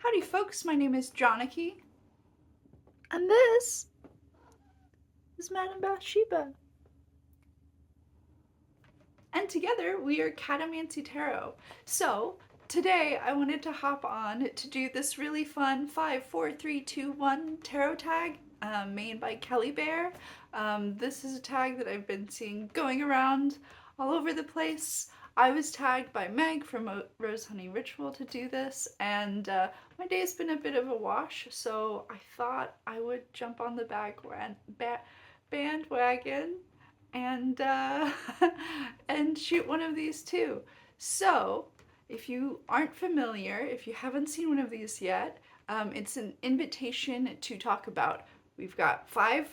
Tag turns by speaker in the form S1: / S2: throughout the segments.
S1: Howdy folks, my name is Johniki.
S2: And this is Madame Bathsheba.
S1: And together we are Accouterments Tarot. So today I wanted to hop on to do this really fun 5, 4, 3, 2, 1 tarot tag made by Kelly Bear. This is a tag that I've been seeing going around all over the place. I was tagged by Meg from Rose Honey Ritual to do this, and my day's been a bit of a wash, so I thought I would jump on the bandwagon and and shoot one of these too. So, if you aren't familiar, if you haven't seen one of these yet, it's an invitation to talk about. We've got five.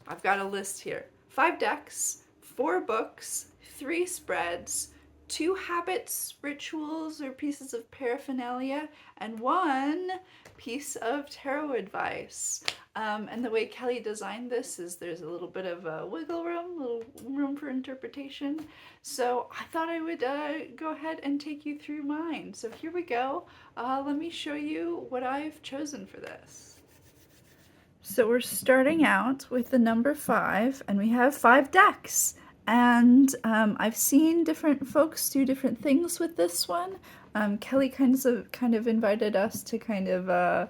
S1: I've got a list here: 5 decks, 4 books, 3 spreads, 2 habits, rituals, or pieces of paraphernalia, and 1 piece of tarot advice. And the way Kelly designed this is there's a little bit of a wiggle room, little room for interpretation. So I thought I would go ahead and take you through mine. So here we go. Let me show you what I've chosen for this. So we're starting out with the number 5, and we have 5 decks. And I've seen different folks do different things with this one. Kelly kind of invited us to kind of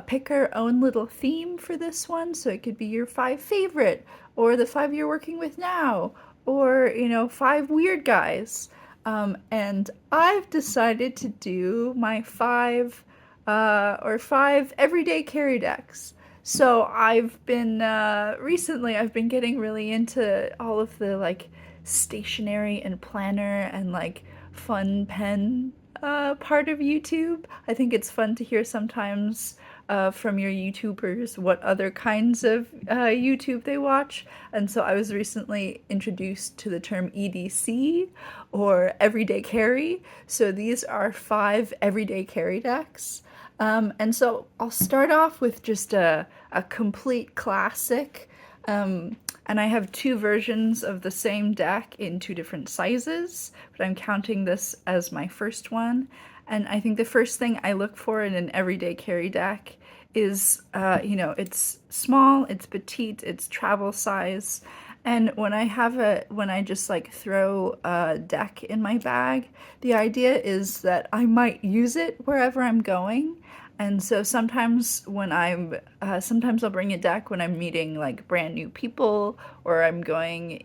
S1: pick our own little theme for this one. So it could be your 5 favorite, or the 5 you're working with now, or 5 weird guys. And I've decided to do my 5 everyday carry decks. So I've been recently I've been getting really into all of the like stationery and planner and like fun pen part of YouTube. I think it's fun to hear sometimes from your YouTubers what other kinds of YouTube they watch. And so I was recently introduced to the term EDC, or everyday carry. So these are 5 everyday carry decks. And so I'll start off with just a complete classic. And I have 2 versions of the same deck in 2 different sizes, but I'm counting this as my first one. And I think the first thing I look for in an everyday carry deck is, it's small, it's petite, it's travel size. And when I just like throw a deck in my bag, the idea is that I might use it wherever I'm going. And so sometimes I'll bring a deck when I'm meeting like brand new people, or I'm going,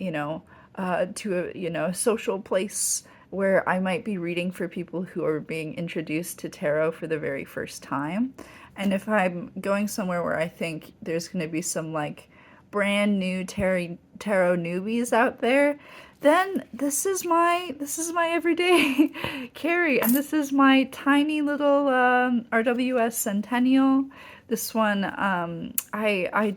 S1: to a social place where I might be reading for people who are being introduced to tarot for the very first time. And if I'm going somewhere where I think there's going to be some like brand new tarot newbies out there, then this is my everyday carry, and this is my tiny little RWS Centennial. This one, I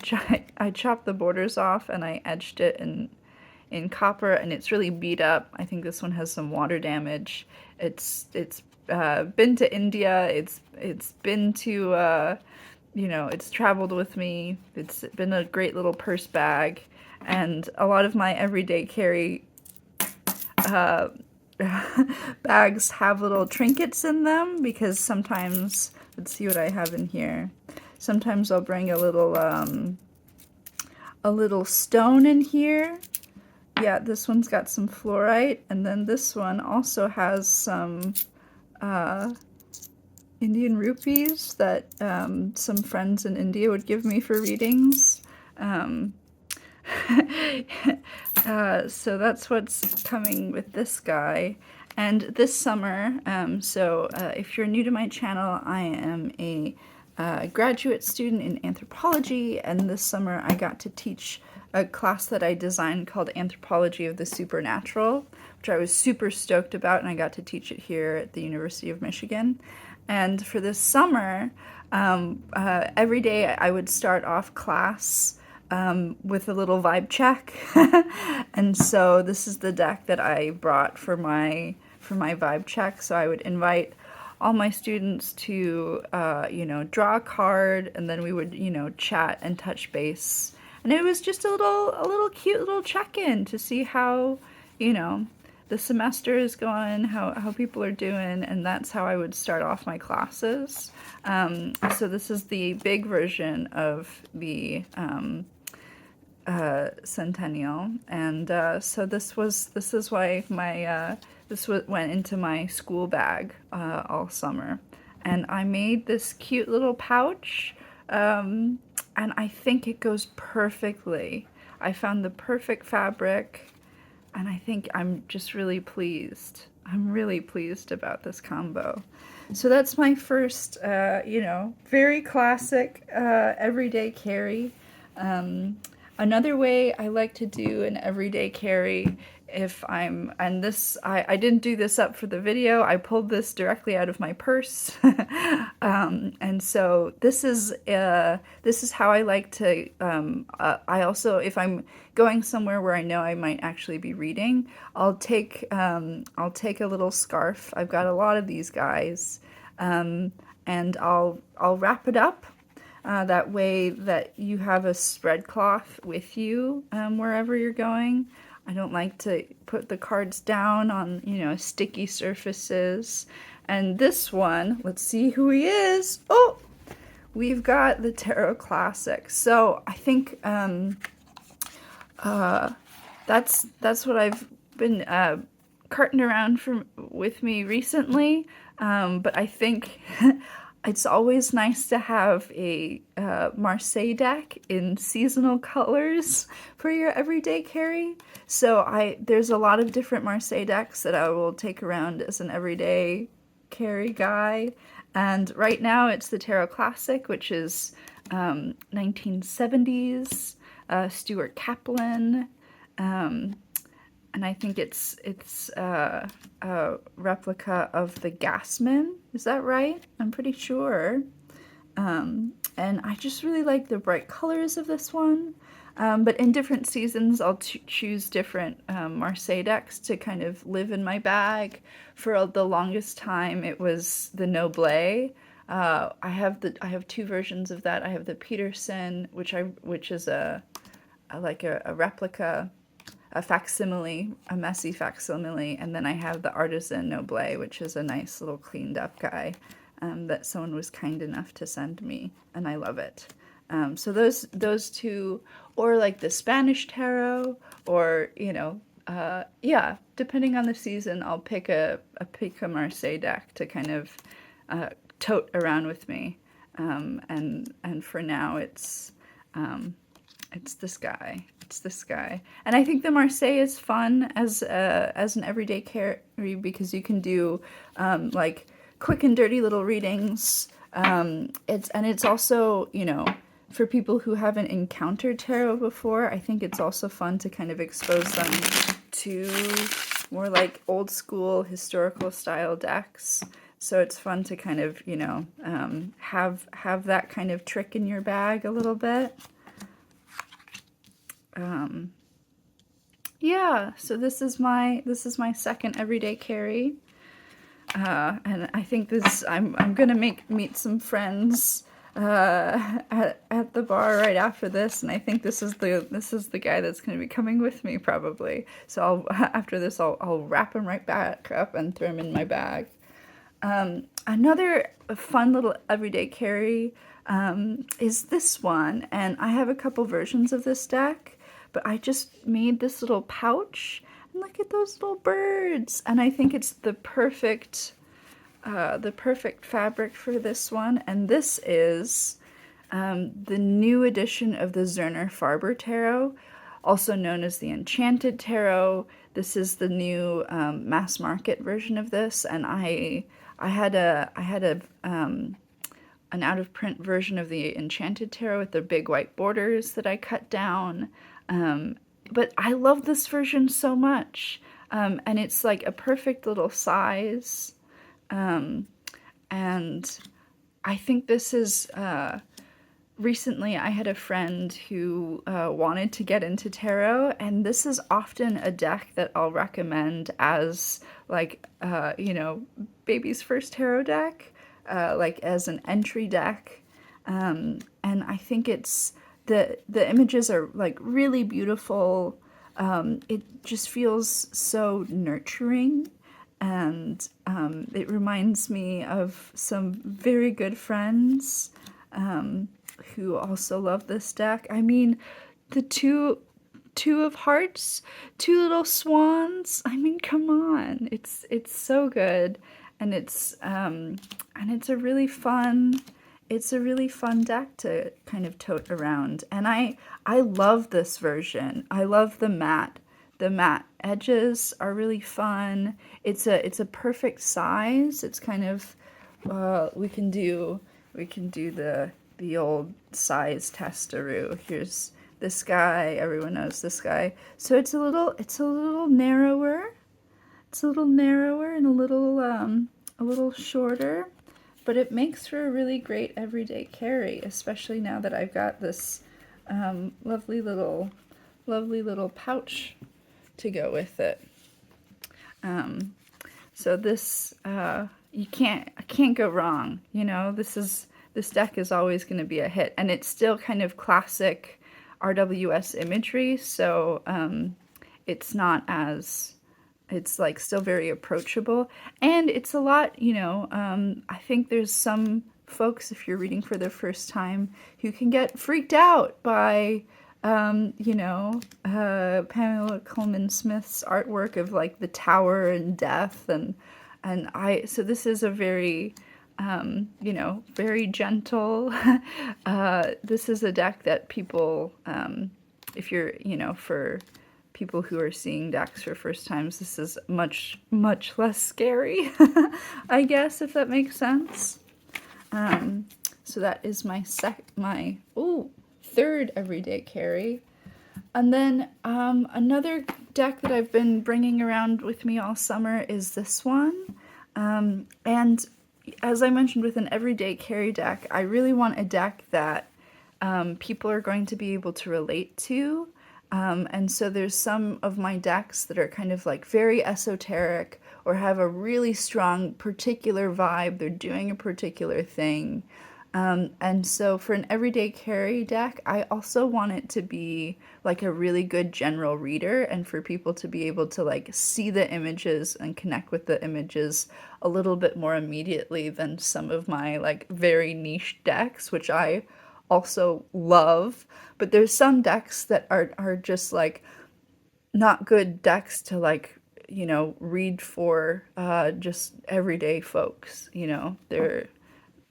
S1: chopped the borders off and I edged it in copper, and it's really beat up. I think this one has some water damage. It's been to India. It's been to it's traveled with me. It's been a great little purse bag, and a lot of my everyday carry uh, bags have little trinkets in them, because sometimes, let's see what I have in here. Sometimes I'll bring a little stone in here. Yeah, this one's got some fluorite, and then this one also has some uh, Indian rupees that some friends in India would give me for readings. Um, so that's what's coming with this guy. And this summer, if you're new to my channel, I am a graduate student in anthropology, and this summer I got to teach a class that I designed called Anthropology of the Supernatural, which I was super stoked about, and I got to teach it here at the University of Michigan. And for this summer, every day I would start off class with a little vibe check. And so this is the deck that I brought for my vibe check. So I would invite all my students to draw a card, and then we would chat and touch base. And it was just a little cute little check-in to see how the semester is going, how people are doing, and that's how I would start off my classes. So this is the big version of the centennial, and so this is why my went into my school bag all summer, and I made this cute little pouch, and I think it goes perfectly. I found the perfect fabric, and I think I'm just really pleased. I'm really pleased about this combo. So that's my first, very classic everyday carry. Another way I like to do an everyday carry if I'm, and this, I didn't do this up for the video, I pulled this directly out of my purse. And so this is how I like to, I also, if I'm going somewhere where I know I might actually be reading, I'll take a little scarf. I've got a lot of these guys, and I'll wrap it up. That way that you have a spread cloth with you wherever you're going. I don't like to put the cards down on, sticky surfaces. And this one, let's see who he is. Oh, we've got the Tarot Classic. So I think that's what I've been carting around with me recently. But I think it's always nice to have a Marseille deck in seasonal colors for your everyday carry. So there's a lot of different Marseille decks that I will take around as an everyday carry guy. And right now it's the Tarot Classic, which is 1970s, Stuart Kaplan. And I think it's a replica of the Gasman. Is that right? I'm pretty sure. And I just really like the bright colors of this one. But in different seasons, I'll choose different Marseille decks to kind of live in my bag. For the longest time, it was the Noble. I have two versions of that. I have the Peterson, which is a replica, a facsimile, a messy facsimile, and then I have the Artisan Noble, which is a nice little cleaned up guy that someone was kind enough to send me, and I love it. So those two, or like the Spanish Tarot, or depending on the season, I'll pick a Marseille deck to kind of tote around with me, and for now it's this guy. It's this guy. And I think the Marseille is fun as an everyday carry because you can do like quick and dirty little readings. It's also, for people who haven't encountered tarot before, I think it's also fun to kind of expose them to more like old school historical style decks. So it's fun to kind of, have that kind of trick in your bag a little bit. So this is my second everyday carry, and I think I'm gonna meet some friends at the bar right after this, and I think this is the guy that's gonna be coming with me probably. So after this I'll wrap him right back up and throw him in my bag. Another fun little everyday carry is this one, and I have a couple versions of this deck. But I just made this little pouch, and look at those little birds. And I think it's the perfect fabric for this one. And this is the new edition of the Zerner Farber Tarot, also known as the Enchanted Tarot. This is the new mass market version of this, and I had an out of print version of the Enchanted Tarot with the big white borders that I cut down. But I love this version so much, and it's like a perfect little size, and I think this is, recently I had a friend who wanted to get into tarot, and this is often a deck that I'll recommend as like, baby's first tarot deck, like as an entry deck, and I think it's the images are like really beautiful. it just feels so nurturing, and it reminds me of some very good friends who also love this deck. I mean, the two of hearts, two little swans. I mean, come on, it's so good, and it's a really fun. It's a really fun deck to kind of tote around, and I love this version. I love the matte. The matte edges are really fun. It's a perfect size. It's kind of we can do the old size testaroo. Here's this guy. Everyone knows this guy. So it's a little narrower. It's a little narrower and a little shorter, but it makes for a really great everyday carry, especially now that I've got this lovely little pouch to go with it. So this I can't go wrong. You know, this deck is always going to be a hit, and it's still kind of classic RWS imagery, so it's not as it's like still very approachable, and it's a lot, I think there's some folks, if you're reading for the first time, who can get freaked out by Pamela Coleman Smith's artwork of like the tower and death, so this is a very very gentle. This is a deck that people, if you're, for people who are seeing decks for first times, this is much, much less scary, I guess, if that makes sense. So that is my third everyday carry. And then another deck that I've been bringing around with me all summer is this one. And as I mentioned with an everyday carry deck, I really want a deck that people are going to be able to relate to. And so there's some of my decks that are kind of like very esoteric or have a really strong particular vibe. They're doing a particular thing. And so for an everyday carry deck, I also want it to be like a really good general reader, and for people to be able to like see the images and connect with the images a little bit more immediately than some of my like very niche decks, which I also love. But there's some decks that are just like not good decks to like, read for just everyday folks. They're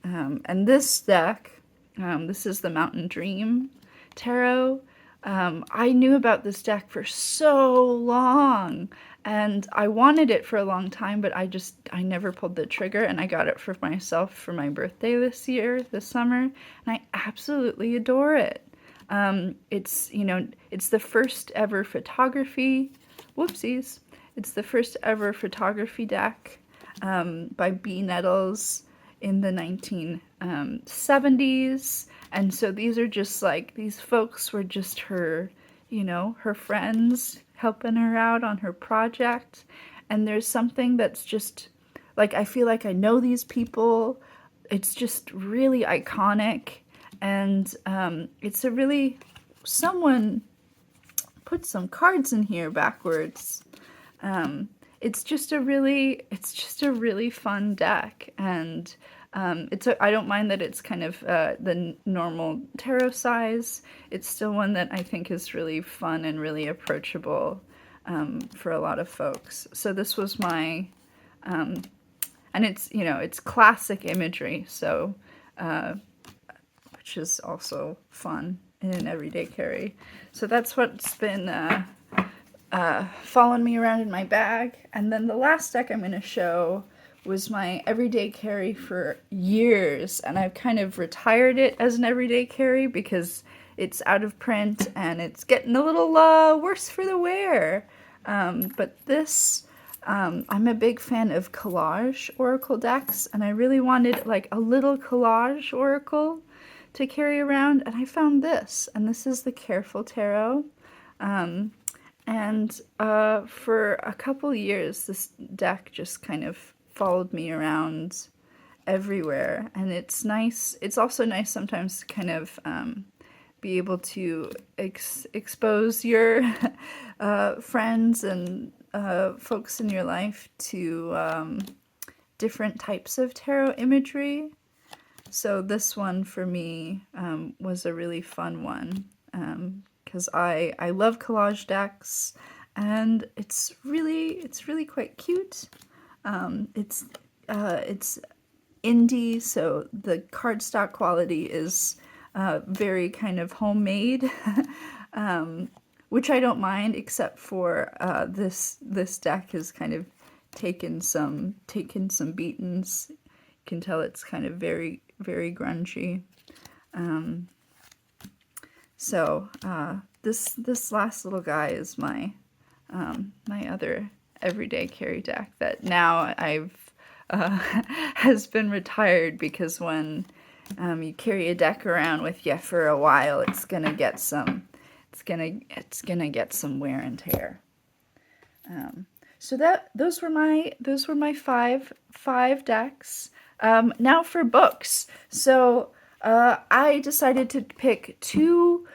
S1: and this deck, this is the Mountain Dream Tarot. I knew about this deck for so long, and I wanted it for a long time, but I never pulled the trigger, and I got it for myself for my birthday this summer, and I absolutely adore it. It's the first ever photography, whoopsies, it's the first ever photography deck by B. Nettles in the 1970s. And so these are just like, these folks were just her, her friends helping her out on her project. And there's something that's just, like, I feel like I know these people. It's just really iconic. And it's a really, someone put some cards in here backwards. It's just a really fun deck, and I don't mind that it's kind of the normal tarot size. It's still one that I think is really fun and really approachable for a lot of folks. So this was my, and it's classic imagery, so which is also fun in an everyday carry. So that's what's been following me around in my bag. And then the last deck I'm going to show was my everyday carry for years, and I've kind of retired it as an everyday carry because it's out of print and it's getting a little worse for the wear. But this, I'm a big fan of collage oracle decks, and I really wanted like a little collage oracle to carry around, and I found this, and this is the Careful Tarot. And for a couple years, this deck just kind of followed me around everywhere. And it's nice. It's also nice sometimes to kind of be able to expose your friends and folks in your life to different types of tarot imagery. So this one for me was a really fun one because I love collage decks, and it's really quite cute. It's indie, so the cardstock quality is very kind of homemade, which I don't mind, except for this deck has kind of taken some beatings. You can tell it's kind of very grungy. So this last little guy is my my other everyday carry deck that now I've has been retired, because when you carry a deck around with you for a while, it's gonna get some get some wear and tear. So those were my five decks. Now for books. So I decided to pick two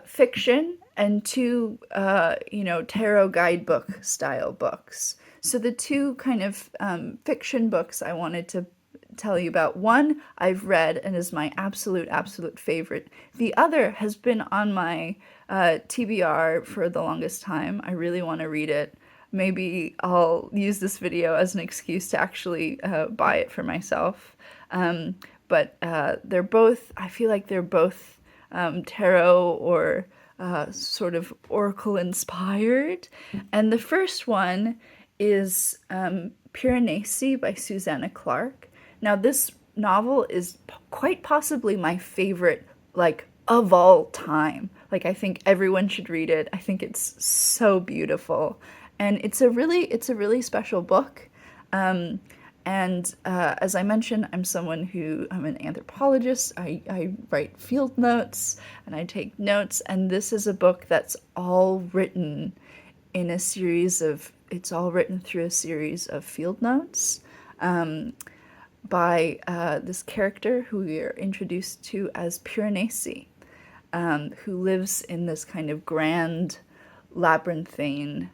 S1: fiction and two tarot guidebook style books. So the two kind of fiction books I wanted to tell you about. One I've read and is my absolute favorite. The other has been on my TBR for the longest time. I really want to read it. Maybe I'll use this video as an excuse to actually buy it for myself. But they're both, I feel like they're both tarot or sort of oracle inspired. And the first one is Piranesi by Susanna Clarke. Now this novel is quite possibly my favorite, like, of all time. Like, I think everyone should read it. I think it's so beautiful, and it's a really special book. As I mentioned, I'm an anthropologist. I write field notes and I take notes, and this is a book that's all written it's all written through a series of field notes by this character who we are introduced to as Piranesi, who lives in this kind of grand labyrinthine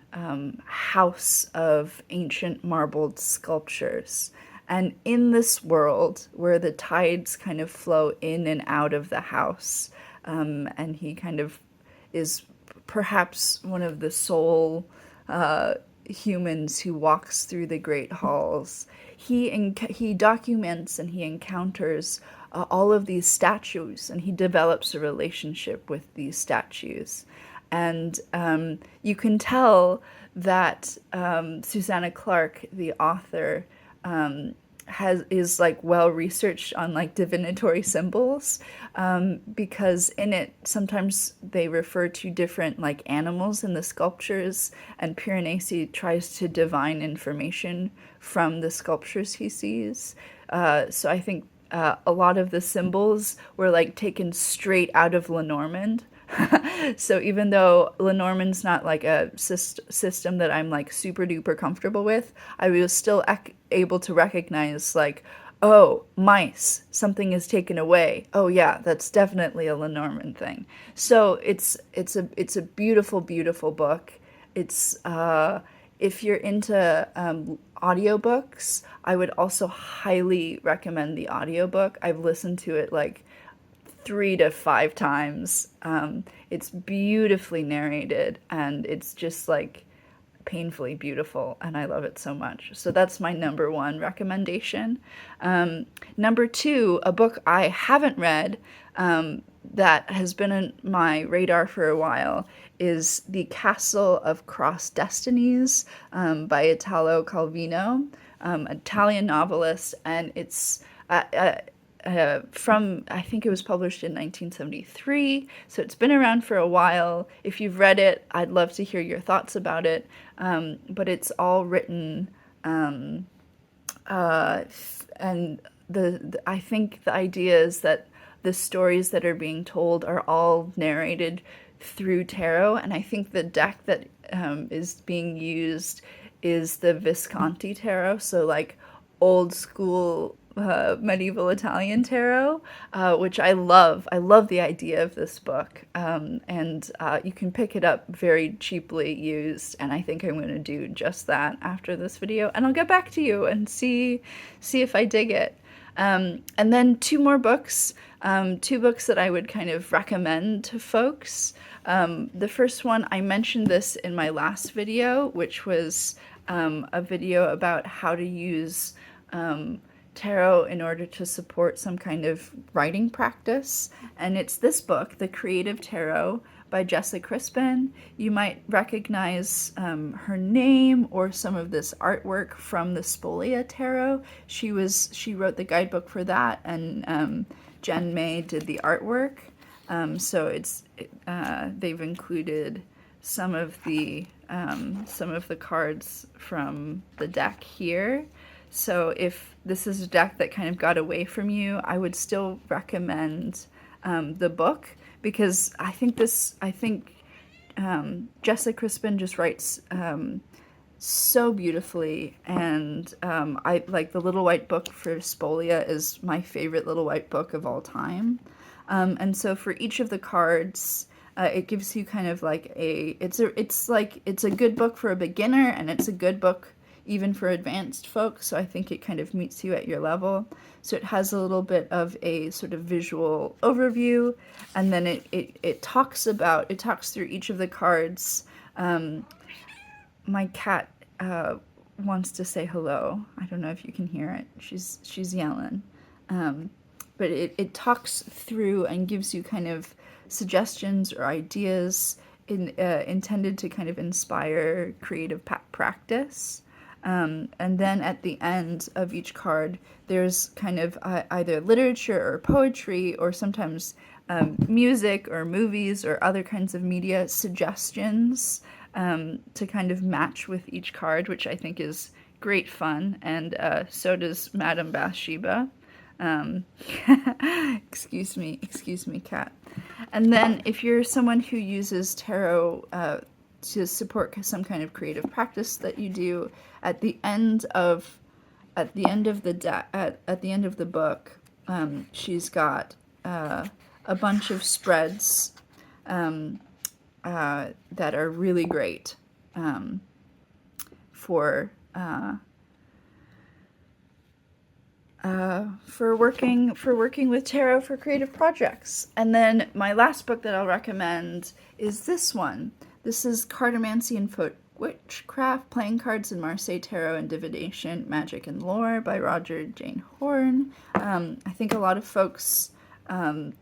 S1: house of ancient marbled sculptures. And in this world where the tides kind of flow in and out of the house, and he kind of is perhaps one of the sole humans who walks through the great halls, he documents and he encounters all of these statues, and he develops a relationship with these statues. And you can tell that Susanna Clarke, the author, is like well researched on like divinatory symbols, because in it sometimes they refer to different like animals in the sculptures, and Piranesi tries to divine information from the sculptures he sees. So I think a lot of the symbols were like taken straight out of Lenormand. So even though Lenormand's not like a system that I'm like super duper comfortable with, I was still able to recognize like, oh, mice, something is taken away. Oh yeah, that's definitely a Lenormand thing. So it's a beautiful book. It's if you're into audiobooks, I would also highly recommend the audiobook. I've listened to it like 3 to 5 times. It's beautifully narrated, and it's just like painfully beautiful, and I love it so much. So that's my number one recommendation. Number two, a book I haven't read that has been on my radar for a while, is The Castle of Cross Destinies by Italo Calvino, Italian novelist, and it's from, I think it was published in 1973, so it's been around for a while. If you've read it, I'd love to hear your thoughts about it, but it's all written, and I think the idea is that the stories that are being told are all narrated through tarot, and I think the deck that is being used is the Visconti tarot, so like old school medieval Italian tarot, which I love. I love the idea of this book, and you can pick it up very cheaply used. And I think I'm going to do just that after this video, and I'll get back to you and see if I dig it. And then two more books, two books that I would kind of recommend to folks. The first one, I mentioned this in my last video, which was a video about how to use tarot in order to support some kind of writing practice. And it's this book, The Creative Tarot by Jessica Crispin. You might recognize her name or some of this artwork from the Spolia Tarot. She wrote the guidebook for that, and Jen May did the artwork. So they've included some of the cards from the deck here. So if this is a deck that kind of got away from you, I would still recommend the book, because I think Jessica Crispin just writes so beautifully, and I like the Little White Book for Spolia is my favorite Little White Book of all time. And so for each of the cards, it gives you kind of like it's a good book for a beginner, and it's a good book even for advanced folks. So I think it kind of meets you at your level. So it has a little bit of a sort of visual overview, and then it talks through each of the cards. My cat wants to say hello. I don't know if you can hear it. She's yelling. But it talks through and gives you kind of suggestions or ideas intended to kind of inspire creative practice. And then at the end of each card, there's kind of either literature or poetry, or sometimes music or movies or other kinds of media suggestions to kind of match with each card, which I think is great fun. And so does Madame Bathsheba. Excuse me, cat. And then if you're someone who uses tarot to support some kind of creative practice that you do, at the end of the book, she's got a bunch of spreads that are really great for working with tarot for creative projects. And then my last book that I'll recommend is this one. This is Cartomancy and Witchcraft, Playing Cards in Marseille Tarot and Divination, Magic and Lore by Roger Jane Horn. I think a lot of folks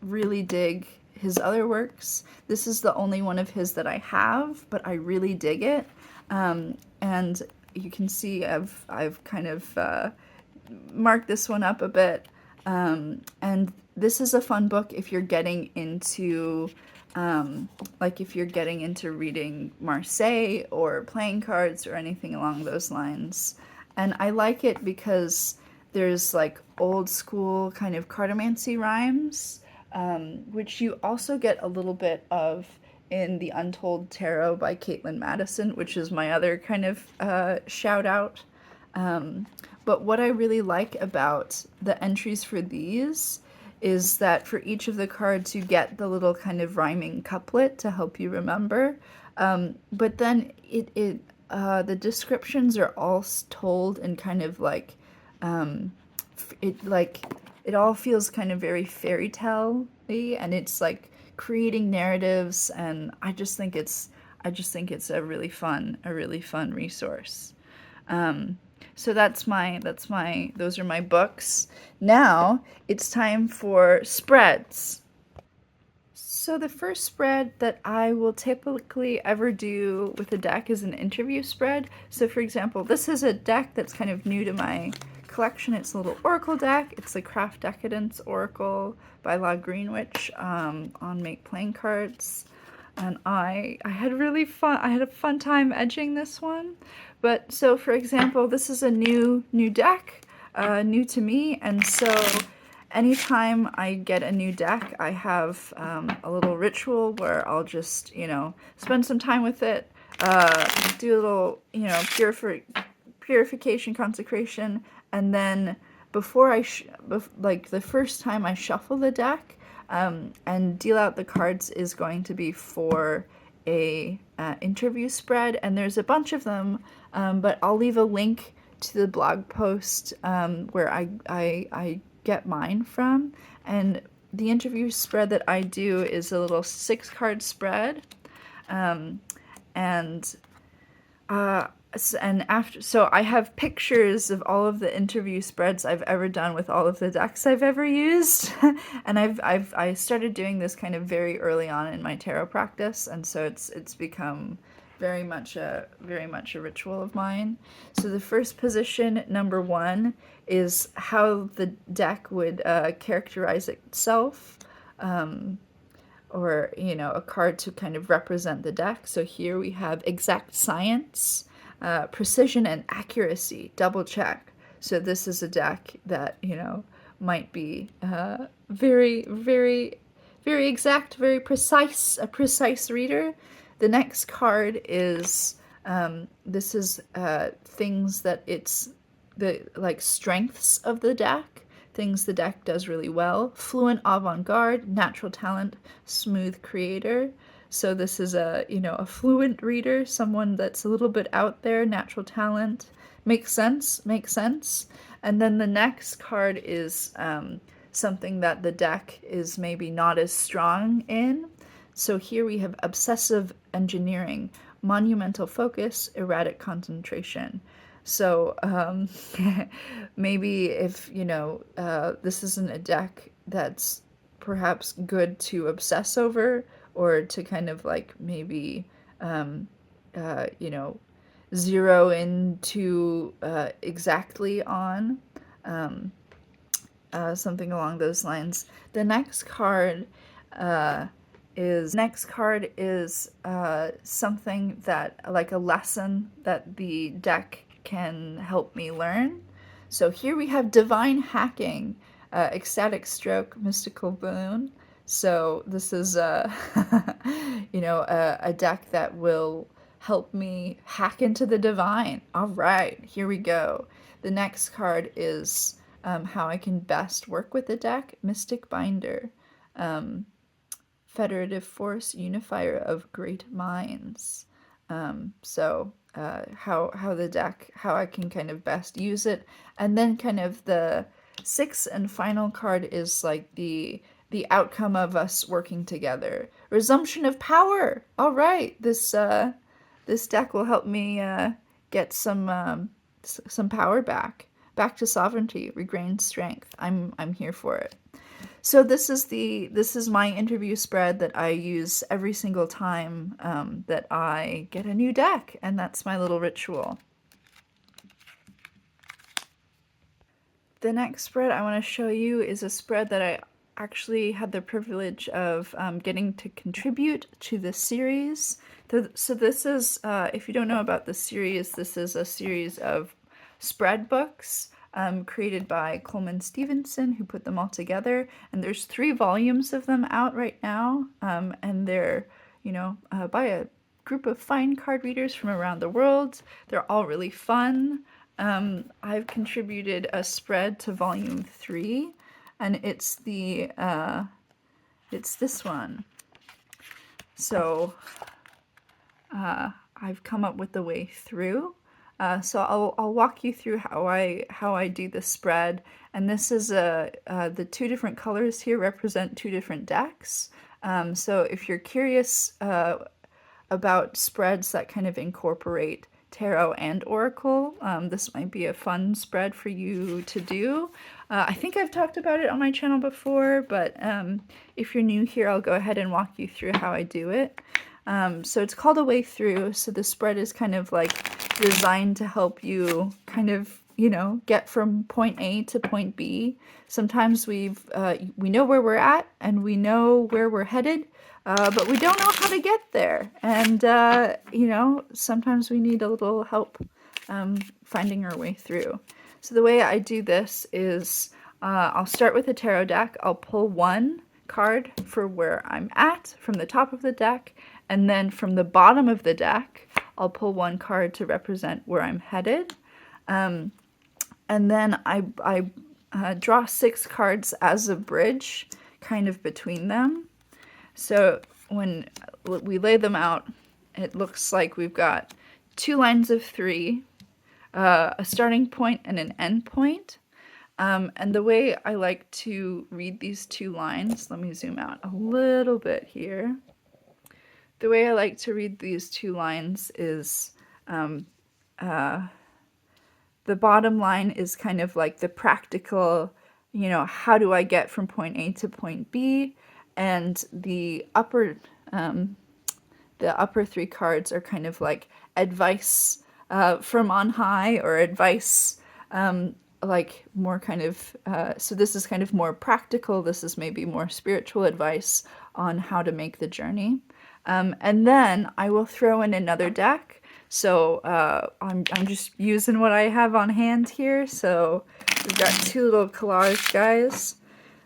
S1: really dig his other works. This is the only one of his that I have, but I really dig it. And you can see I've kind of marked this one up a bit. And this is a fun book if you're getting into reading Marseille or playing cards or anything along those lines. And I like it because there's like old school kind of cartomancy rhymes, which you also get a little bit of in The Untold Tarot by Caitlin Madison, which is my other kind of shout out. But what I really like about the entries for these is that for each of the cards you get the little kind of rhyming couplet to help you remember. But then the descriptions are all told in kind of like, it all feels kind of very fairy tale-y, and it's like creating narratives, and I just think it's a really fun resource. So those are my books. Now it's time for spreads. So the first spread that I will typically ever do with a deck is an interview spread. So for example, this is a deck that's kind of new to my collection. It's a little oracle deck. It's the Craft Decadence Oracle by La Greenwich on Make Playing Cards. And I had a fun time edging this one. But so for example, this is a new deck, new to me, and so anytime I get a new deck, I have a little ritual where I'll just, spend some time with it, do a little, purification, consecration, And then before like the first time I shuffle the deck and deal out the cards is going to be for a interview spread, and there's a bunch of them, but I'll leave a link to the blog post where I get mine from. And the interview spread that I do is a little 6-card spread, and so I have pictures of all of the interview spreads I've ever done with all of the decks I've ever used, and I started doing this kind of very early on in my tarot practice, and so it's become very much a ritual of mine. So the first position, number 1, is how the deck would characterize itself. Or, a card to kind of represent the deck. So here we have exact science, precision and accuracy, double check. So this is a deck that, might be very, very, very exact, very precise, a precise reader. The next card is, this is things that it's the, like, strengths of the deck. Things the deck does really well: fluent avant-garde, natural talent, smooth creator. So this is a fluent reader, someone that's a little bit out there, natural talent. Makes sense. And then the next card is something that the deck is maybe not as strong in. So here we have obsessive engineering, monumental focus, erratic concentration. So maybe if, this isn't a deck that's perhaps good to obsess over, or to kind of like maybe, zero into exactly on, something along those lines. The next card is something that, like, a lesson that the deck can help me learn. So here we have divine hacking, ecstatic stroke, mystical boon. So this is a deck that will help me hack into the divine. All right, here we go. The next card is how I can best work with the deck, mystic binder, federative force, unifier of great minds. So how I can kind of best use it. And then kind of the 6th and final card is like the outcome of us working together. Resumption of power. All right, this deck will help me get some power back to sovereignty, regain strength. I'm here for it. So this is my interview spread that I use every single time that I get a new deck, and that's my little ritual. The next spread I want to show you is a spread that I actually had the privilege of getting to contribute to this series. So this is, if you don't know about this series, this is a series of spread books created by Coleman Stevenson, who put them all together. And there's 3 volumes of them out right now, and they're, by a group of fine card readers from around the world. They're all really fun. I've contributed a spread to volume 3, and it's this one. So I've come up with the way through. So I'll walk you through how I do the spread, and this is the 2 different colors here represent 2 different decks. So if you're curious about spreads that kind of incorporate tarot and oracle, this might be a fun spread for you to do. I think I've talked about it on my channel before, but if you're new here, I'll go ahead and walk you through how I do it. So it's called A Way Through. So the spread is kind of like designed to help you kind of, get from point A to point B. Sometimes we know where we're at and we know where we're headed, but we don't know how to get there. And, sometimes we need a little help finding our way through. So the way I do this is I'll start with a tarot deck. I'll pull 1 card for where I'm at from the top of the deck, and then from the bottom of the deck, I'll pull 1 card to represent where I'm headed. and then I draw 6 cards as a bridge kind of between them. So when we lay them out, it looks like we've got 2 lines of 3, a starting point and an end point. And the way I like to read these 2 lines, let me zoom out a little bit here. The way I like to read these 2 lines is the bottom line is kind of like the practical, how do I get from point A to point B? And the upper 3 cards are kind of like advice from on high, or advice like more kind of, so this is kind of more practical. This is maybe more spiritual advice on how to make the journey. And then I will throw in another deck. So I'm just using what I have on hand here. So we've got 2 little collage guys.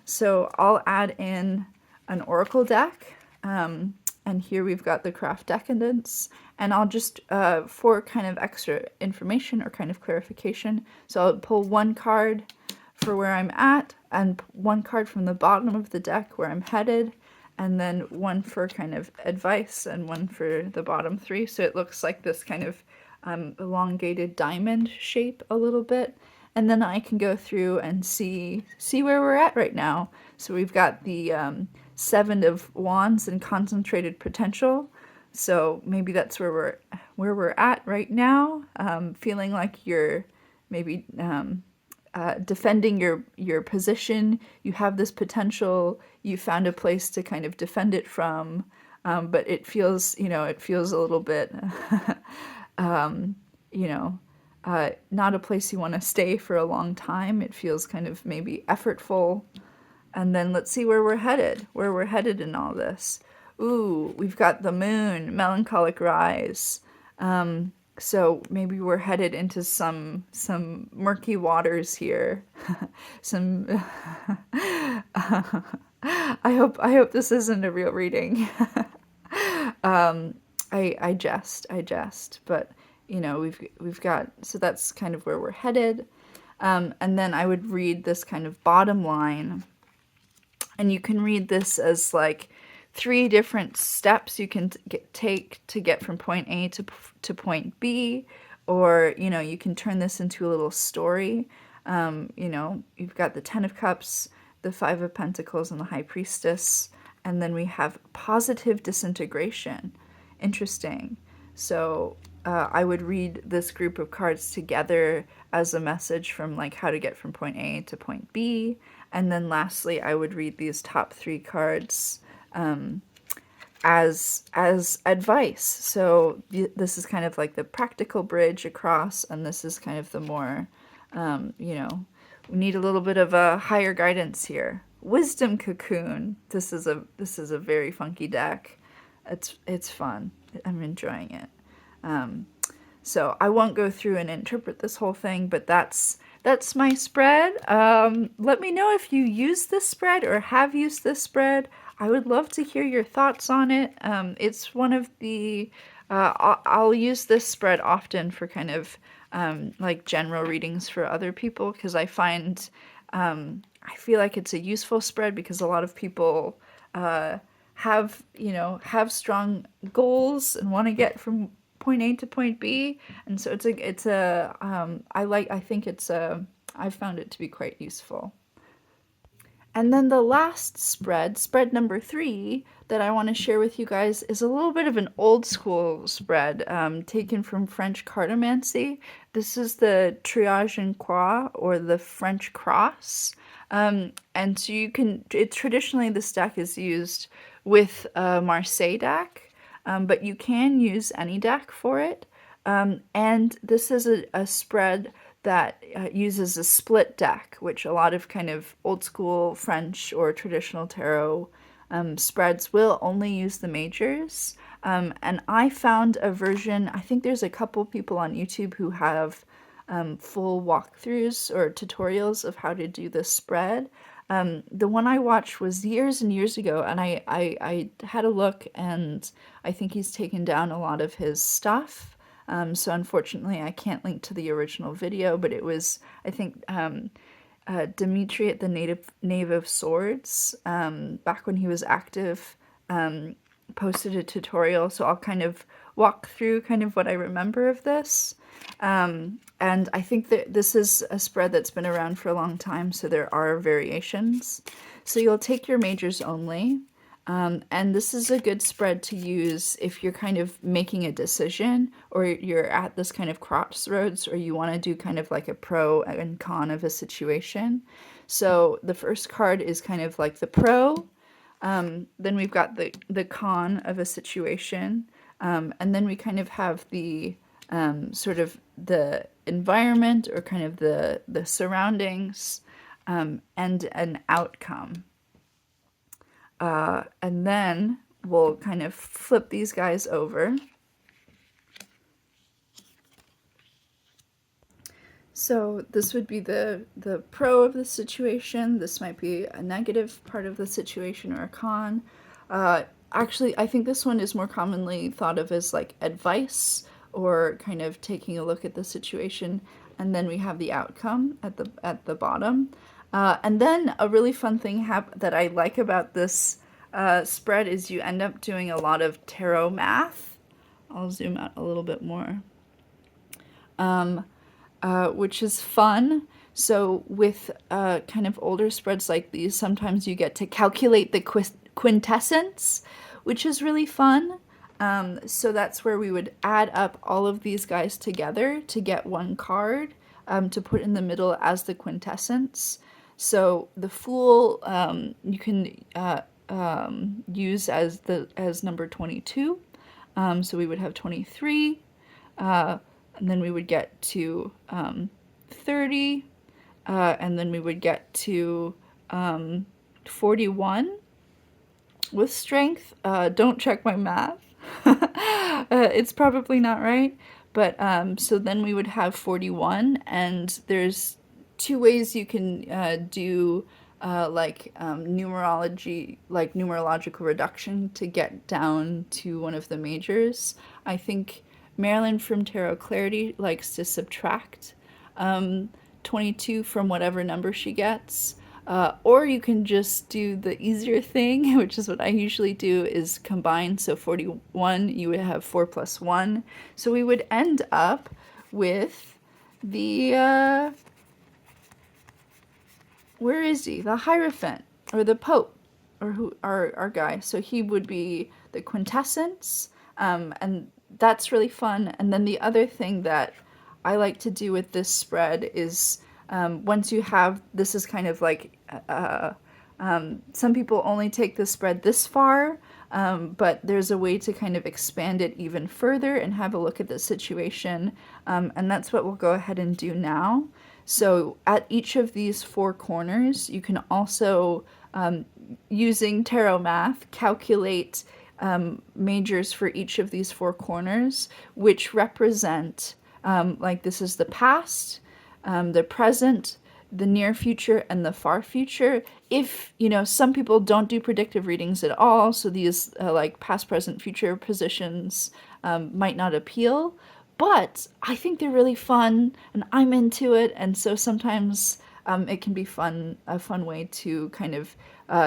S1: So I'll add in an oracle deck. And here we've got the craft decadence. And I'll just, for kind of extra information or kind of clarification, so I'll pull 1 card for where I'm at, and 1 card from the bottom of the deck where I'm headed, and then 1 for kind of advice and 1 for the bottom 3. So it looks like this kind of elongated diamond shape a little bit. And then I can go through and see where we're at right now. So we've got the 7 of Wands and concentrated potential. So maybe that's where we're at right now. Feeling like you're maybe defending your position. You have this potential. You found a place to kind of defend it from, but it feels a little bit not a place you want to stay for a long time. It feels kind of maybe effortful. And then let's see where we're headed in all this. Ooh, we've got the moon, melancholic rise. So maybe we're headed into some murky waters here. some I hope this isn't a real reading. I jest, but we've got, so that's kind of where we're headed. And then I would read this kind of bottom line, and you can read this as like 3 different steps you can take to get from point A to point B, or you can turn this into a little story. You've got the 10 of Cups, the 5 of Pentacles, and the High Priestess, and then we have positive disintegration. Interesting. So I would read this group of cards together as a message from like how to get from point A to point B. And then lastly, I would read these top 3 cards as advice. So this is kind of like the practical bridge across, and this is kind of the more, we need a little bit of a higher guidance here. Wisdom Cocoon. This is a very funky deck. It's fun. I'm enjoying it. So I won't go through and interpret this whole thing, but that's my spread. Let me know if you use this spread or have used this spread. I would love to hear your thoughts on it. It's one of the, I'll use this spread often for kind of like general readings for other people, because I find, I feel like it's a useful spread because a lot of people have strong goals and want to get from point A to point B, and so I've found it to be quite useful. And then the last spread number 3, that I want to share with you guys is a little bit of an old school spread, taken from French cartomancy. This is the Triage Qua, or the French cross. And so traditionally this deck is used with a Marseille deck, but you can use any deck for it. And this is a spread that uses a split deck, which a lot of kind of old school French or traditional tarot spreads will only use the majors. And I found a version, I think there's a couple people on YouTube who have full walkthroughs or tutorials of how to do this spread. The one I watched was years and years ago, and I had a look, and I think he's taken down a lot of his stuff. So unfortunately, I can't link to the original video, but it was, I think, Dimitri at the Knave of Swords, back when he was active, posted a tutorial. So I'll kind of walk through kind of what I remember of this. And I think that this is a spread that's been around for a long time, so there are variations. So you'll take your majors only. And this is a good spread to use if you're kind of making a decision, or you're at this kind of crossroads, or you want to do kind of like a pro and con of a situation. So the first card is kind of like the pro. Then we've got the con of a situation. And then we kind of have the sort of the environment, or kind of the surroundings, and an outcome. And then we'll kind of flip these guys over. So this would be the pro of the situation. This might be a negative part of the situation, or a con. Actually, I think this one is more commonly thought of as like advice, or kind of taking a look at the situation. And then we have the outcome at the bottom. And then a really fun thing that I like about this spread is you end up doing a lot of tarot math. I'll zoom out a little bit more. Which is fun. So with kind of older spreads like these, sometimes you get to calculate the quintessence, which is really fun. So that's where we would add up all of these guys together to get one card to put in the middle as the quintessence. So the Fool you can use as number 22. So we would have 23. And then we would get to 30, and then we would get to 41 with strength. Don't check my math. It's probably not right. But so then we would have 41, and there's two ways you can do numerology, like numerological reduction, to get down to one of the majors. I think Marilyn from Tarot Clarity likes to subtract 22 from whatever number she gets. Or you can just do the easier thing, which is what I usually do, is combine. So 41, you would have 4 plus 1. So we would end up with the, where is he? The Hierophant, or the Pope, or who our guy. So he would be the quintessence, and that's really fun. And then the other thing that I like to do with this spread is once you have, this is kind of like, some people only take the spread this far, but there's a way to kind of expand it even further and have a look at the situation. And that's what we'll go ahead and do now. So at each of these 4 corners, you can also, using tarot math, calculate majors for each of these 4 corners, which represent, like this is the past, the present, the near future, and the far future. If, some people don't do predictive readings at all, so these like past, present, future positions might not appeal, but I think they're really fun, and I'm into it, and so sometimes it can be a fun way to kind of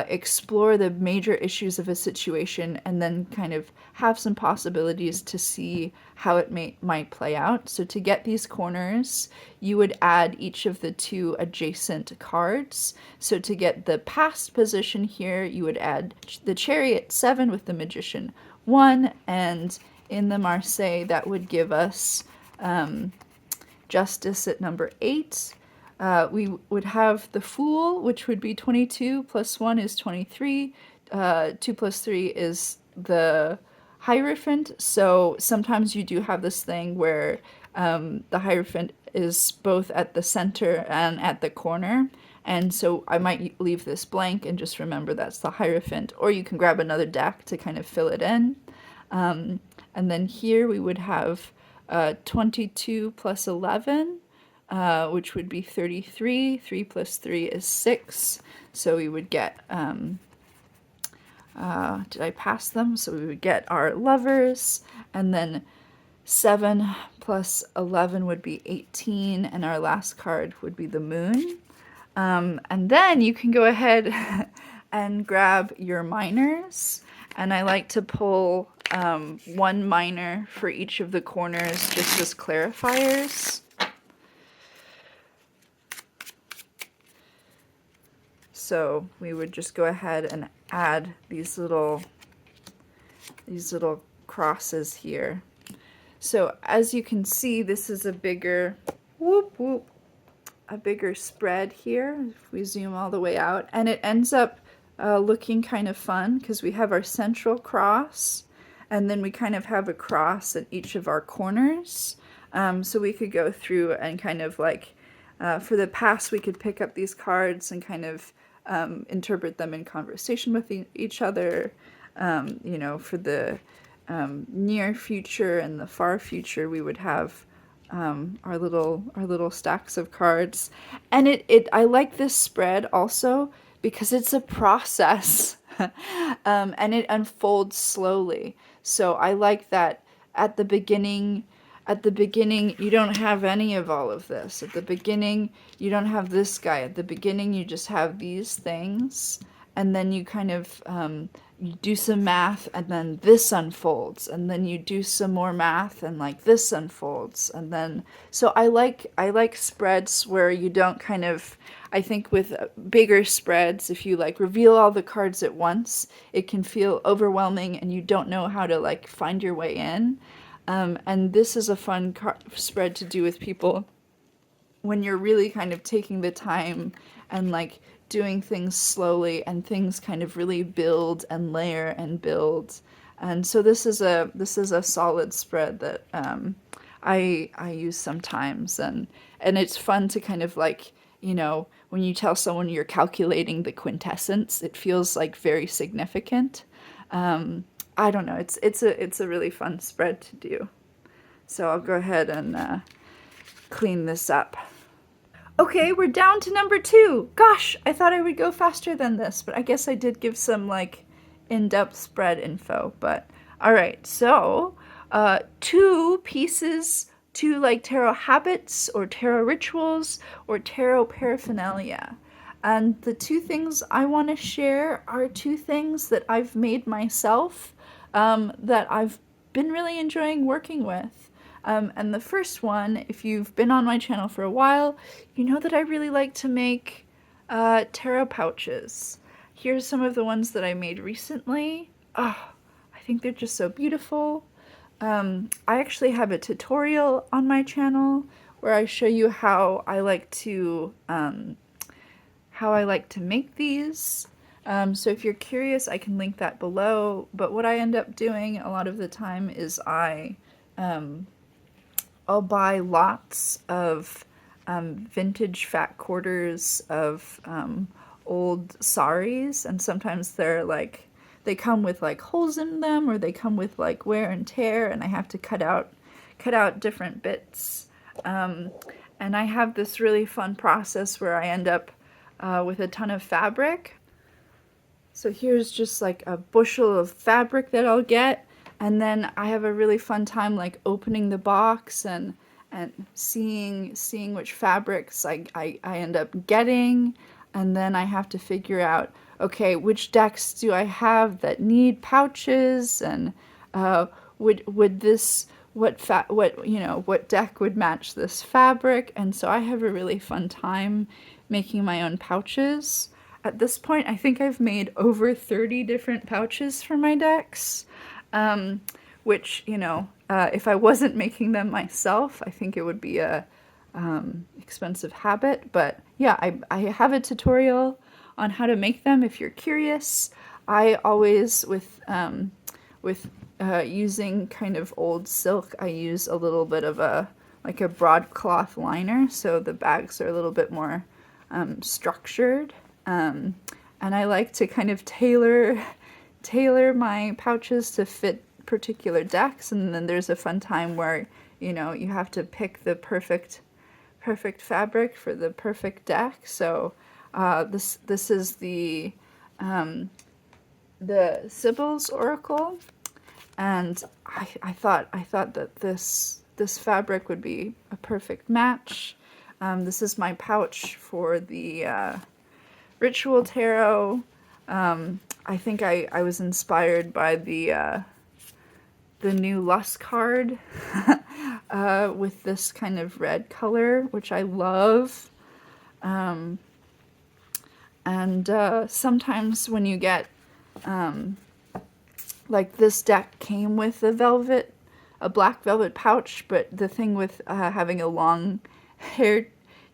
S1: explore the major issues of a situation, and then kind of have some possibilities to see how it might play out. So to get these corners, you would add each of the 2 adjacent cards. So to get the past position here, you would add the Chariot 7 with the Magician 1, and in the Marseille, that would give us Justice at number 8. We would have the Fool, which would be 22, plus 1 is 23, 2 plus 3 is the Hierophant. So sometimes you do have this thing where the Hierophant is both at the center and at the corner. And so I might leave this blank and just remember that's the Hierophant. Or you can grab another deck to kind of fill it in. And then here we would have 22 plus 11, which would be 33. 3 plus 3 is 6. So we would get, did I pass them? So we would get our Lovers, and then 7 plus 11 would be 18, and our last card would be the moon. And then you can go ahead and grab your minors, and I like to pull one minor for each of the corners just as clarifiers. So we would just go ahead and add these little crosses here. So as you can see, this is a bigger a bigger spread here if we zoom all the way out, and it ends up looking kind of fun because we have our central cross, and then we kind of have a cross at each of our corners. So we could go through and kind of like for the past, we could pick up these cards and kind of interpret them in conversation with each other. You know, for the near future and the far future, we would have our little stacks of cards. And I like this spread also because it's a process. And it unfolds slowly. So I like that at the beginning you don't have any of all of this. At the beginning you don't have this guy. At the beginning you just have these things, and then you kind of you do some math, and then this unfolds, and then you do some more math, and like this unfolds, and then so I like spreads where you don't kind of, I think with bigger spreads, if you like reveal all the cards at once, it can feel overwhelming and you don't know how to like find your way in. And this is a fun spread to do with people when you're really kind of taking the time and like doing things slowly, and things kind of really build and layer and build. And so this is a solid spread that I use sometimes, and it's fun to kind of like, you know, when you tell someone you're calculating the quintessence, it feels like very significant. I don't know, it's a really fun spread to do. So I'll go ahead and clean this up. Okay, we're down to number 2. Gosh, I thought I would go faster than this, but I guess I did give some like in-depth spread info. But all right, so 2 pieces, 2 like tarot habits or tarot rituals or tarot paraphernalia. And the 2 things I want to share are 2 things that I've made myself, that I've been really enjoying working with. And the first one, if you've been on my channel for a while, you know that I really like to make tarot pouches. Here's some of the ones that I made recently. Oh, I think they're just so beautiful. I actually have a tutorial on my channel where I show you how I like to make these. So if you're curious, I can link that below. But what I end up doing a lot of the time is I'll buy lots of vintage fat quarters of old saris, and sometimes they come with like holes in them, or they come with like wear and tear, and I have to cut out different bits. And I have this really fun process where I end up with a ton of fabric. So here's just like a bushel of fabric that I'll get, and then I have a really fun time like opening the box and seeing which fabrics I end up getting, and then I have to figure out, okay, which decks do I have that need pouches, and would this what deck would match this fabric. And so I have a really fun time making my own pouches. At this point, I think I've made over 30 different pouches for my decks, which, you know, if I wasn't making them myself, I think it would be a expensive habit. But yeah, I have a tutorial on how to make them if you're curious. I always, with using kind of old silk, I use a little bit of a broadcloth liner, so the bags are a little bit more structured. And I like to kind of tailor my pouches to fit particular decks, and then there's a fun time where, you know, you have to pick the perfect fabric for the perfect deck. So this is the Sibyl's Oracle, and I thought that this fabric would be a perfect match. This is my pouch for the Ritual Tarot. I think I was inspired by the new Lust card with this kind of red color, which I love. And sometimes when you get, like this deck came with a black velvet pouch, but the thing with having a long haired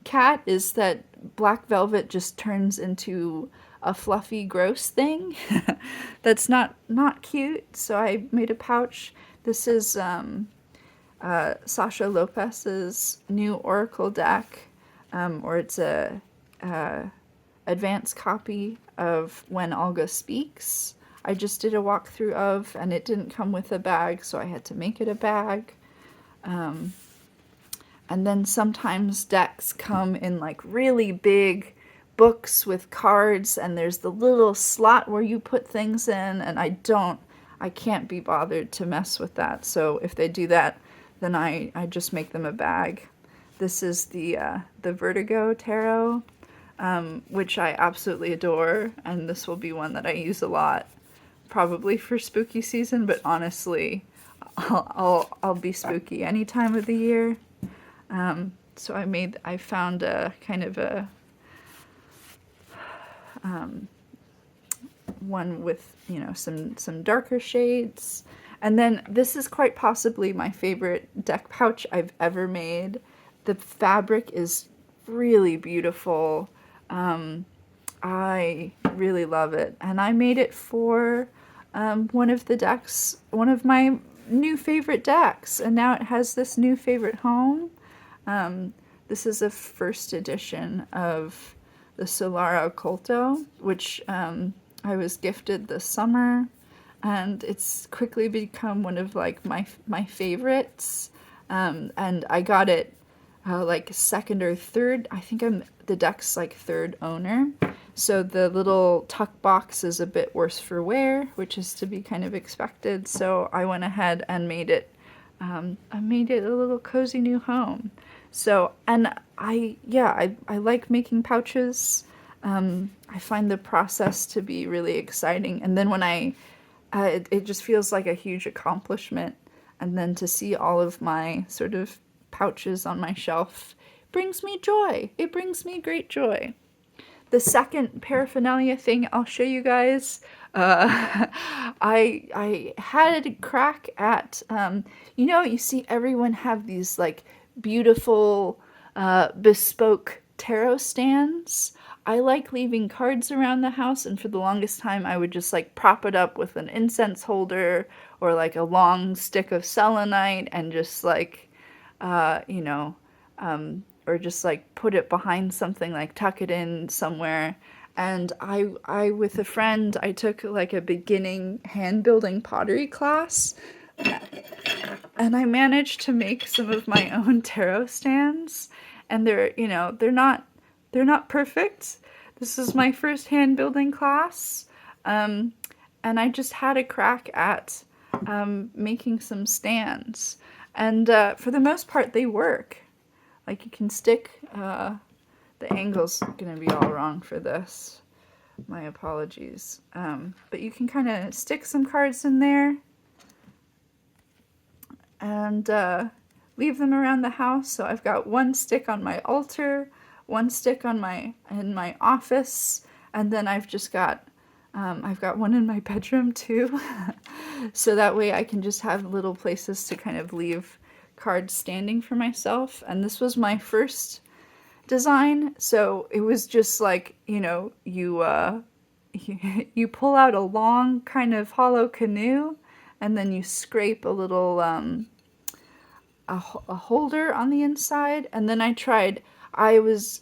S1: cat is that black velvet just turns into a fluffy, gross thing that's not cute. So I made a pouch. This is Sasha Lopez's new Oracle deck, or it's a advanced copy of When Olga Speaks. I just did a walkthrough of, and it didn't come with a bag, so I had to make it a bag. And then sometimes decks come in like really big books with cards, and there's the little slot where you put things in, and I can't be bothered to mess with that. So if they do that, then I just make them a bag. This is the Vertigo Tarot, which I absolutely adore, and this will be one that I use a lot, probably for spooky season, but honestly, I'll be spooky any time of the year. So I found a kind of a one with, you know, some darker shades. And then this is quite possibly my favorite deck pouch I've ever made. The fabric is really beautiful. I really love it. And I made it for one of my new favorite decks. And now it has this new favorite home. This is a first edition of the Solara Occulto, which I was gifted this summer, and it's quickly become one of like my favorites. And I got it like second or third. I think I'm the deck's like third owner. So the little tuck box is a bit worse for wear, which is to be kind of expected. So I went ahead and made it. I made it a little cozy new home. So, and I like making pouches. I find the process to be really exciting. And then when it just feels like a huge accomplishment. And then to see all of my sort of pouches on my shelf brings me joy. It brings me great joy. The second paraphernalia thing I'll show you guys, I had a crack at, you see everyone have these like beautiful bespoke tarot stands. I like leaving cards around the house, and for the longest time I would just like prop it up with an incense holder or like a long stick of selenite and just like, or just like put it behind something, like tuck it in somewhere. And I with a friend, I took like a beginning hand building pottery class, and I managed to make some of my own tarot stands. And they're not perfect. This is my first hand building class, and I just had a crack at making some stands, and for the most part they work. Like you can stick, the angle's gonna be all wrong for this, my apologies, but you can kind of stick some cards in there and leave them around the house. So I've got one stick on my altar, one stick in my office, and then I've got one in my bedroom too. So that way I can just have little places to kind of leave cards standing for myself. And this was my first design, so it was just like, you pull out a long kind of hollow canoe, and then you scrape a little a holder on the inside. And then I was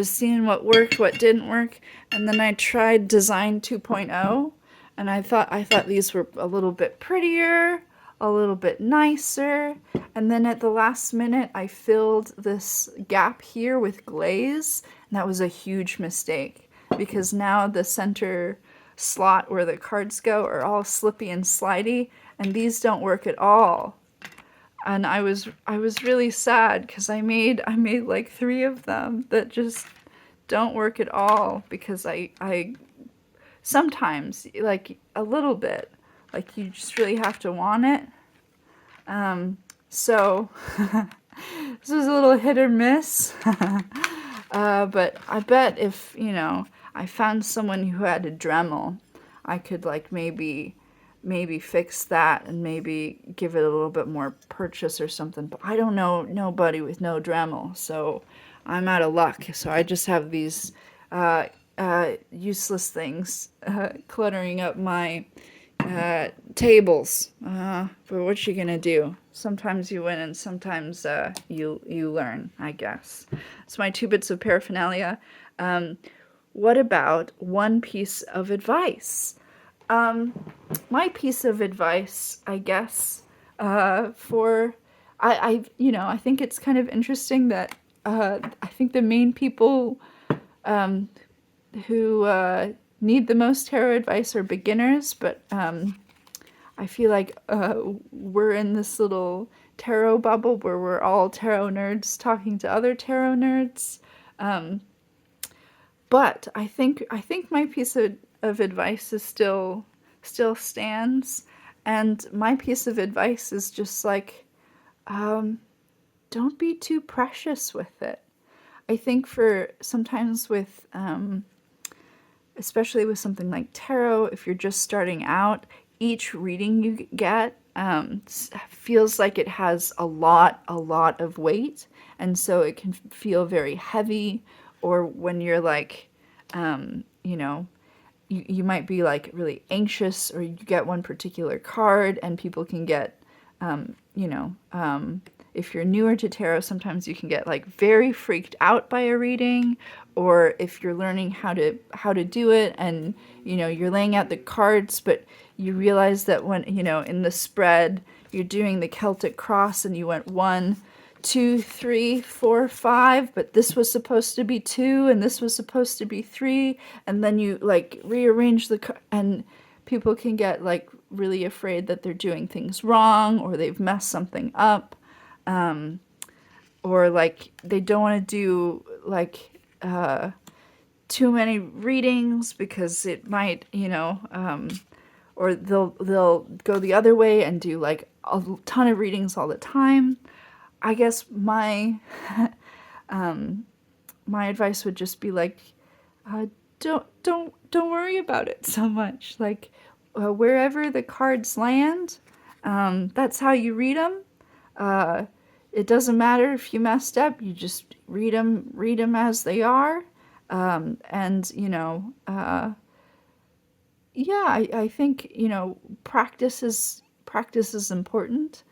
S1: seeing what worked, what didn't work, and then I tried Design 2.0, and I thought these were a little bit prettier, a little bit nicer. And then at the last minute I filled this gap here with glaze, and that was a huge mistake, because now the center slot where the cards go are all slippy and slidey, and these don't work at all. And I was really sad because I made like 3 of them that just don't work at all because I sometimes, like a little bit, like you just really have to want it. So this was a little hit or miss. But I bet if, I found someone who had a Dremel, I could like maybe fix that and maybe give it a little bit more purchase or something. But I don't know nobody with no Dremel, so I'm out of luck. So I just have these useless things cluttering up my tables. But what you gonna do? Sometimes you win and sometimes you learn, I guess. So my 2 bits of paraphernalia. What about one piece of advice? My piece of advice, I guess, for I think it's kind of interesting that I think the main people who need the most tarot advice are beginners, but I feel like we're in this little tarot bubble where we're all tarot nerds talking to other tarot nerds. But I think my piece of advice is still stands, and my piece of advice is just like, don't be too precious with it. I think for sometimes with especially with something like tarot, if you're just starting out, each reading you get feels like it has a lot of weight, and so it can feel very heavy. Or when you're like, you might be like really anxious, or you get one particular card, and people can get, if you're newer to tarot, sometimes you can get like very freaked out by a reading, or if you're learning how to do it, and you're laying out the cards, but you realize that when in the spread you're doing the Celtic cross and you went 1, 2, 3, 4, 5, but this was supposed to be 2 and this was supposed to be 3, and then you like rearrange and people can get like really afraid that they're doing things wrong, or they've messed something up, or like they don't want to do like too many readings because it might or they'll go the other way and do like a ton of readings all the time. I guess my my advice would just be like, don't worry about it so much. Like wherever the cards land, that's how you read them. It doesn't matter if you messed up. You just read them as they are, and yeah, I think practice is important.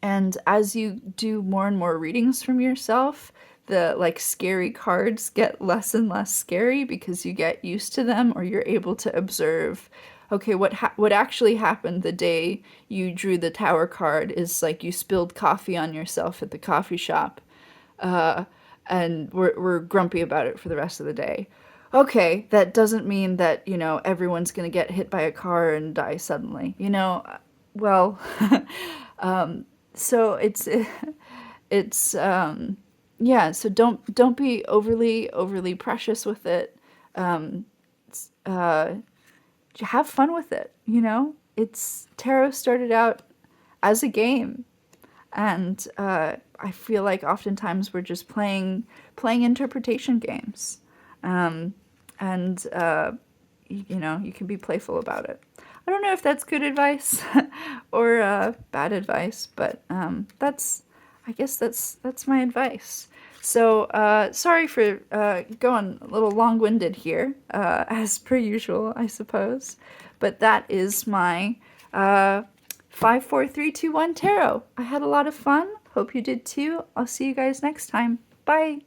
S1: And as you do more and more readings from yourself, the like scary cards get less and less scary because you get used to them, or you're able to observe, okay, what actually happened the day you drew the Tower card is like you spilled coffee on yourself at the coffee shop, and we're grumpy about it for the rest of the day. Okay, that doesn't mean that everyone's gonna get hit by a car and die suddenly. Well, so it's yeah. So don't be overly precious with it. Have fun with it. It's tarot started out as a game, and I feel like oftentimes we're just playing interpretation games, and you can be playful about it. I don't know if that's good advice or bad advice, but I guess that's my advice. So sorry for going a little long-winded here, as per usual, I suppose. But that is my 5, 4, 3, 2, 1 tarot. I had a lot of fun. Hope you did too. I'll see you guys next time. Bye.